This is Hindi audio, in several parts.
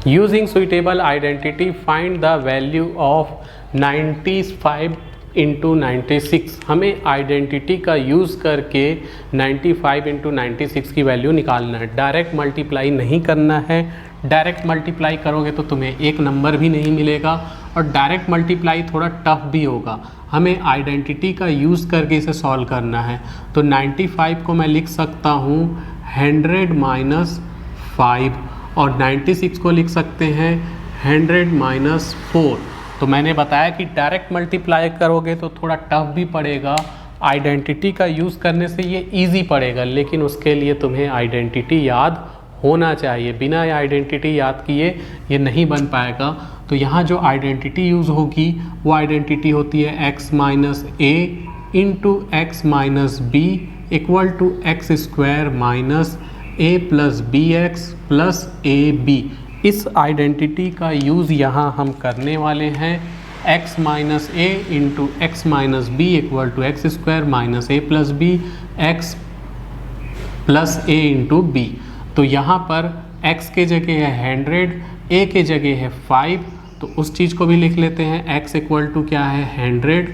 Using suitable identity find the value of 95 into 96। हमें आइडेंटिटी का यूज़ करके 95 इंटू 96 की वैल्यू निकालना है। डायरेक्ट मल्टीप्लाई नहीं करना है। डायरेक्ट मल्टीप्लाई करोगे तो तुम्हें एक नंबर भी नहीं मिलेगा और डायरेक्ट मल्टीप्लाई थोड़ा टफ भी होगा। हमें आइडेंटिटी का यूज़ करके इसे सॉल्व करना है। तो 95 को मैं लिख सकता हूँ 100 माइनस 5 और 96 को लिख सकते हैं 100 माइनस 4। तो मैंने बताया कि डायरेक्ट मल्टीप्लाई करोगे तो थोड़ा टफ भी पड़ेगा। आइडेंटिटी का यूज़ करने से ये इजी पड़ेगा, लेकिन उसके लिए तुम्हें आइडेंटिटी याद होना चाहिए। बिना आइडेंटिटी याद किए ये नहीं बन पाएगा। तो यहाँ जो आइडेंटिटी यूज़ होगी वो आइडेंटिटी होती है x minus a into x minus b equal to x square minus a plus b x plus a b. इस आइडेंटिटी का यूज़ यहाँ हम करने वाले हैं x minus a into x minus b equal to x square minus a plus b x plus a into b. तो यहाँ पर x के जगह है 100, a के जगह है 5, तो उस चीज़ को भी लिख लेते हैं। x इक्वल टू क्या है 100,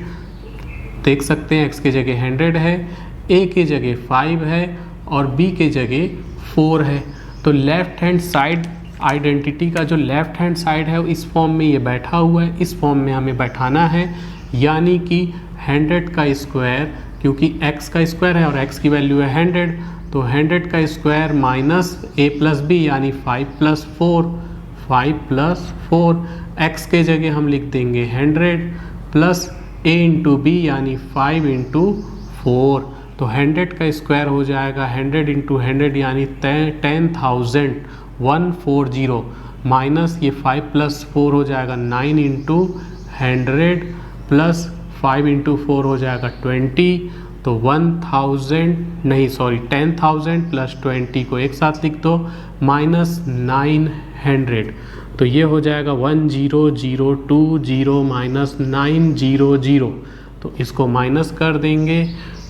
देख सकते हैं x के जगह 100 है, a के जगह 5 है और b के जगह 4 है। तो लेफ़्ट हैंड साइड आइडेंटिटी का जो लेफ़्ट हैंड साइड है इस फॉर्म में ये बैठा हुआ है, इस फॉर्म में हमें बैठाना है। यानी कि 100 का स्क्वायर, क्योंकि x का स्क्वायर है और x की वैल्यू है 100, तो 100 का square minus a plus b यानी 5 प्लस 4, x के जगह हम लिख देंगे 100 प्लस a इंटू बी यानी 5 इंटू 4। तो 100 का स्क्वायर हो जाएगा 100 इंटू 100 यानी 10,140 माइनस ये 5 प्लस 4 हो जाएगा 9 इंटू 100 प्लस 5 इंटू 4 हो जाएगा 20। तो 10,000 प्लस 20 को एक साथ लिख दो माइनस 900। तो ये हो जाएगा 10,020 माइनस 900। तो इसको माइनस कर देंगे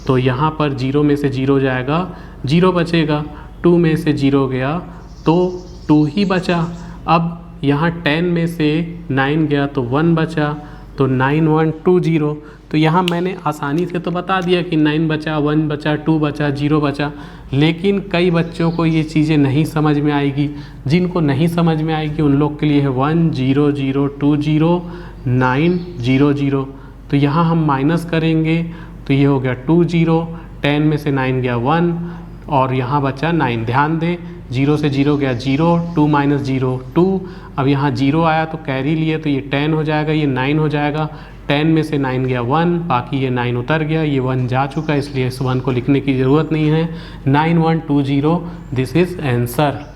तो यहाँ पर 0 में से 0 जाएगा, 0 बचेगा, 2 में से 0 गया तो 2 ही बचा। अब यहाँ 10 में से 9 गया तो 1 बचा, तो 9120। तो यहाँ मैंने आसानी से तो बता दिया कि 9 बचा, 1 बचा, 2 बचा, 0 बचा, लेकिन कई बच्चों को ये चीज़ें नहीं समझ में आएगी। जिनको नहीं समझ में आएगी उन लोग के लिए है 10020 तो यहाँ हम माइनस करेंगे तो ये हो गया 20, 10 में से 9 गया 1 और यहाँ बचा 9। ध्यान दें 0 से 0 गया 0, 2 माइनस 0 2। अब यहाँ 0 आया तो कैरी लिए तो ये 10 हो जाएगा, ये 9 हो जाएगा। 10 में से 9 गया 1, बाकी ये 9 उतर गया, ये 1 जा चुका, इसलिए इस 1 को लिखने की ज़रूरत नहीं है। 9120 दिस इज़ आंसर।